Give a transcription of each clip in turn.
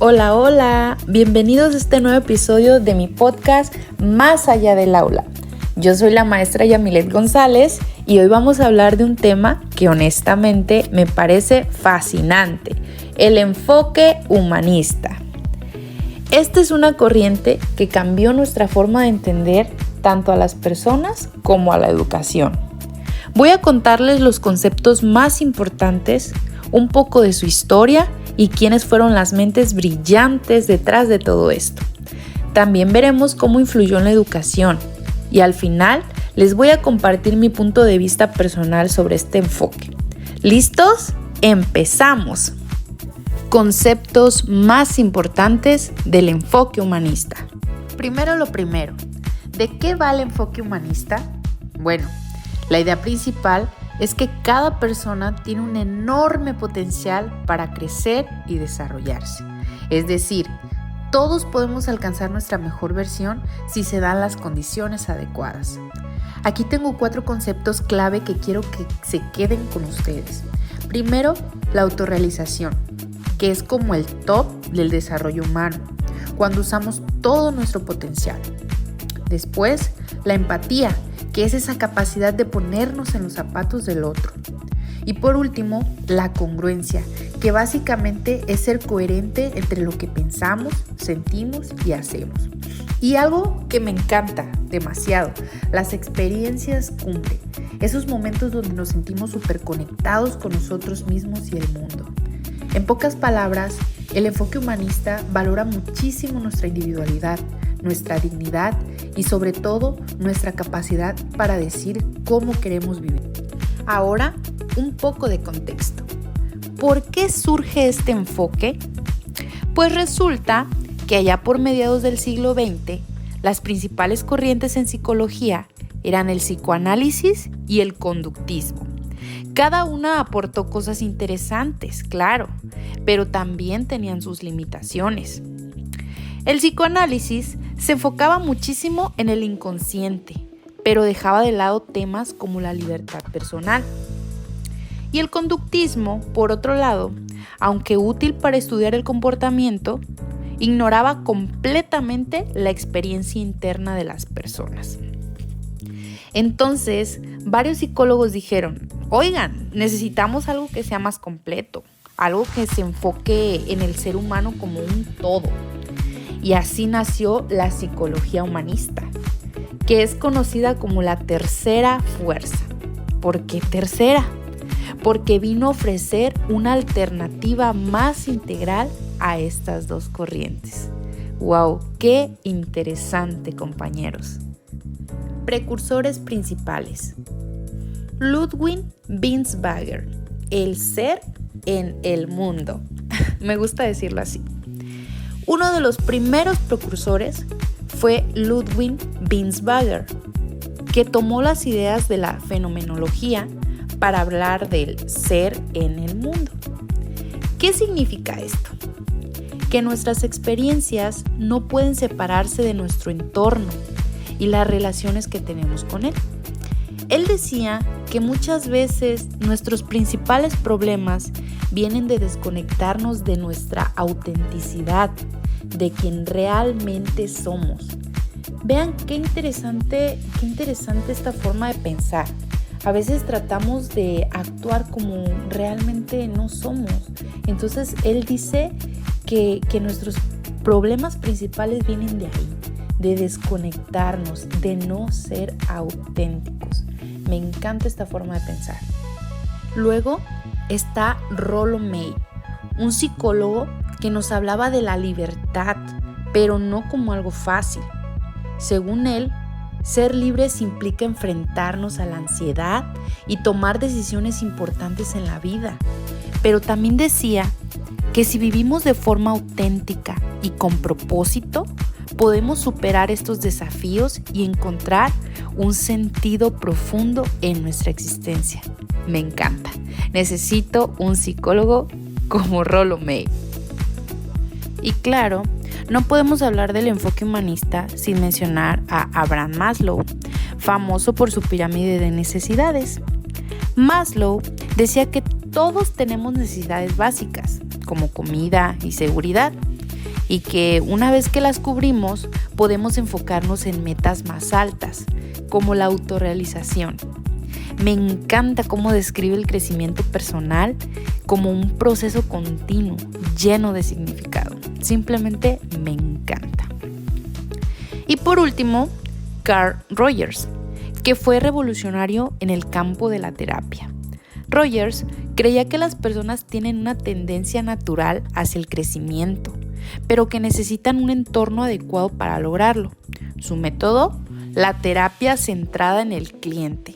Hola, hola, bienvenidos a este nuevo episodio de mi podcast Más allá del aula. Yo soy la maestra Yamilet González y hoy vamos a hablar de un tema que honestamente me parece fascinante, el enfoque humanista. Esta es una corriente que cambió nuestra forma de entender tanto a las personas como a la educación. Voy a contarles los conceptos más importantes, un poco de su historia y quiénes fueron las mentes brillantes detrás de todo esto. También veremos cómo influyó en la educación y al final les voy a compartir mi punto de vista personal sobre este enfoque. ¿Listos? ¡Empezamos! Conceptos más importantes del enfoque humanista. Primero lo primero, ¿de qué va el enfoque humanista? Bueno, la idea principal es que cada persona tiene un enorme potencial para crecer y desarrollarse. Es decir, todos podemos alcanzar nuestra mejor versión si se dan las condiciones adecuadas. Aquí tengo 4 conceptos clave que quiero que se queden con ustedes. Primero, la autorrealización, que es como el top del desarrollo humano, cuando usamos todo nuestro potencial. Después, la empatía, que es esa capacidad de ponernos en los zapatos del otro. Y por último, la congruencia, que básicamente es ser coherente entre lo que pensamos, sentimos y hacemos. Y algo que me encanta demasiado, las experiencias cumbre, esos momentos donde nos sentimos súper conectados con nosotros mismos y el mundo. En pocas palabras, el enfoque humanista valora muchísimo nuestra individualidad, nuestra dignidad y sobre todo nuestra capacidad para decir cómo queremos vivir. Ahora, un poco de contexto. ¿Por qué surge este enfoque? Pues resulta que allá por mediados del siglo XX, las principales corrientes en psicología eran el psicoanálisis y el conductismo. Cada una aportó cosas interesantes, claro, pero también tenían sus limitaciones. El psicoanálisis se enfocaba muchísimo en el inconsciente, pero dejaba de lado temas como la libertad personal. Y el conductismo, por otro lado, aunque útil para estudiar el comportamiento, ignoraba completamente la experiencia interna de las personas. Entonces, varios psicólogos dijeron, oigan, necesitamos algo que sea más completo, algo que se enfoque en el ser humano como un todo. Y así nació la psicología humanista, que es conocida como la tercera fuerza. ¿Por qué tercera? Porque vino a ofrecer una alternativa más integral a estas dos corrientes. ¡Wow! ¡Qué interesante, compañeros! Precursores principales. Ludwig Binswanger, el ser en el mundo. Me gusta decirlo así. Uno de los primeros precursores fue Ludwig Binswanger, que tomó las ideas de la fenomenología para hablar del ser en el mundo. ¿Qué significa esto? Que nuestras experiencias no pueden separarse de nuestro entorno y las relaciones que tenemos con él. Él decía que muchas veces nuestros principales problemas vienen de desconectarnos de nuestra autenticidad, de quien realmente somos. Vean qué interesante esta forma de pensar. A veces tratamos de actuar como realmente no somos. Entonces él dice que nuestros problemas principales vienen de ahí, de desconectarnos, de no ser auténticos. Me encanta esta forma de pensar. Luego está Rollo May, un psicólogo que nos hablaba de la libertad, pero no como algo fácil. Según él, ser libres implica enfrentarnos a la ansiedad y tomar decisiones importantes en la vida. Pero también decía que si vivimos de forma auténtica y con propósito, podemos superar estos desafíos y encontrar un sentido profundo en nuestra existencia. Me encanta. Necesito un psicólogo como Rollo May. Y claro, no podemos hablar del enfoque humanista sin mencionar a Abraham Maslow, famoso por su pirámide de necesidades. Maslow decía que todos tenemos necesidades básicas, como comida y seguridad, y que una vez que las cubrimos podemos enfocarnos en metas más altas, como la autorrealización. Me encanta cómo describe el crecimiento personal como un proceso continuo, lleno de significado. Simplemente me encanta. Y por último, Carl Rogers, que fue revolucionario en el campo de la terapia. Rogers creía que las personas tienen una tendencia natural hacia el crecimiento, pero que necesitan un entorno adecuado para lograrlo. Su método, la terapia centrada en el cliente.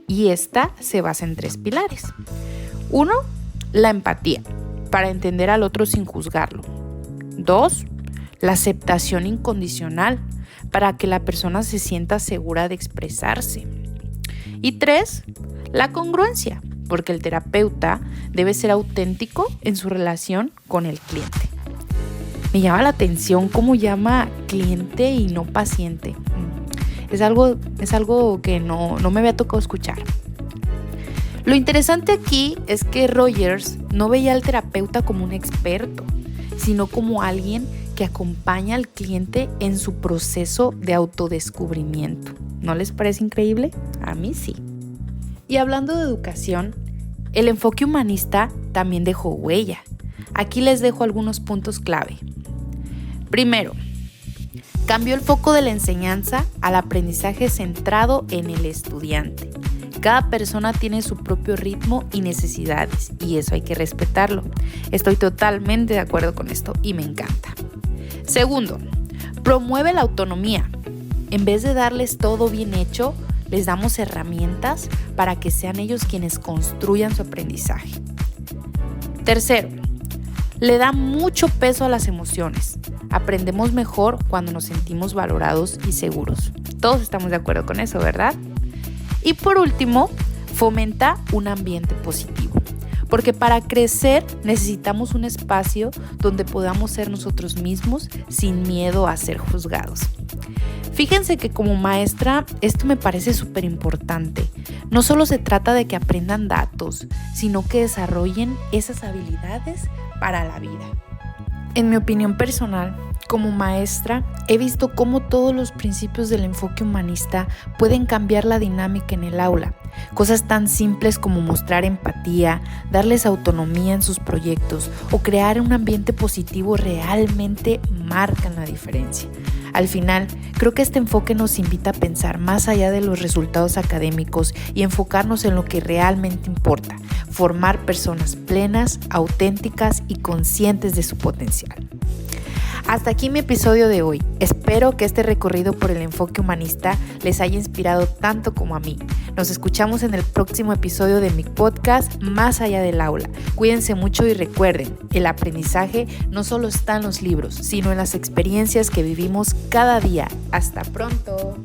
Y esta se basa en 3 pilares. 1, la empatía, para entender al otro sin juzgarlo. 2, la aceptación incondicional, para que la persona se sienta segura de expresarse. Y 3, la congruencia, porque el terapeuta debe ser auténtico en su relación con el cliente. Me llama la atención cómo llama cliente y no paciente. Es algo que no me había tocado escuchar. Lo interesante aquí es que Rogers no veía al terapeuta como un experto, sino como alguien que acompaña al cliente en su proceso de autodescubrimiento. ¿No les parece increíble? A mí sí. Y hablando de educación, el enfoque humanista también dejó huella. Aquí les dejo algunos puntos clave. Primero, cambió el foco de la enseñanza al aprendizaje centrado en el estudiante. Cada persona tiene su propio ritmo y necesidades, y eso hay que respetarlo. Estoy totalmente de acuerdo con esto y me encanta. Segundo, promueve la autonomía. En vez de darles todo bien hecho, les damos herramientas para que sean ellos quienes construyan su aprendizaje. Tercero, le da mucho peso a las emociones. Aprendemos mejor cuando nos sentimos valorados y seguros. Todos estamos de acuerdo con eso, ¿verdad? Y por último, fomenta un ambiente positivo. Porque para crecer necesitamos un espacio donde podamos ser nosotros mismos sin miedo a ser juzgados. Fíjense que como maestra esto me parece súper importante. No solo se trata de que aprendan datos, sino que desarrollen esas habilidades para la vida. En mi opinión personal, como maestra, he visto cómo todos los principios del enfoque humanista pueden cambiar la dinámica en el aula. Cosas tan simples como mostrar empatía, darles autonomía en sus proyectos o crear un ambiente positivo realmente marcan la diferencia. Al final, creo que este enfoque nos invita a pensar más allá de los resultados académicos y enfocarnos en lo que realmente importa, formar personas plenas, auténticas y conscientes de su potencial. Hasta aquí mi episodio de hoy. Espero que este recorrido por el enfoque humanista les haya inspirado tanto como a mí. Nos escuchamos en el próximo episodio de mi podcast Más allá del aula. Cuídense mucho y recuerden, el aprendizaje no solo está en los libros, sino en las experiencias que vivimos cada día. Hasta pronto.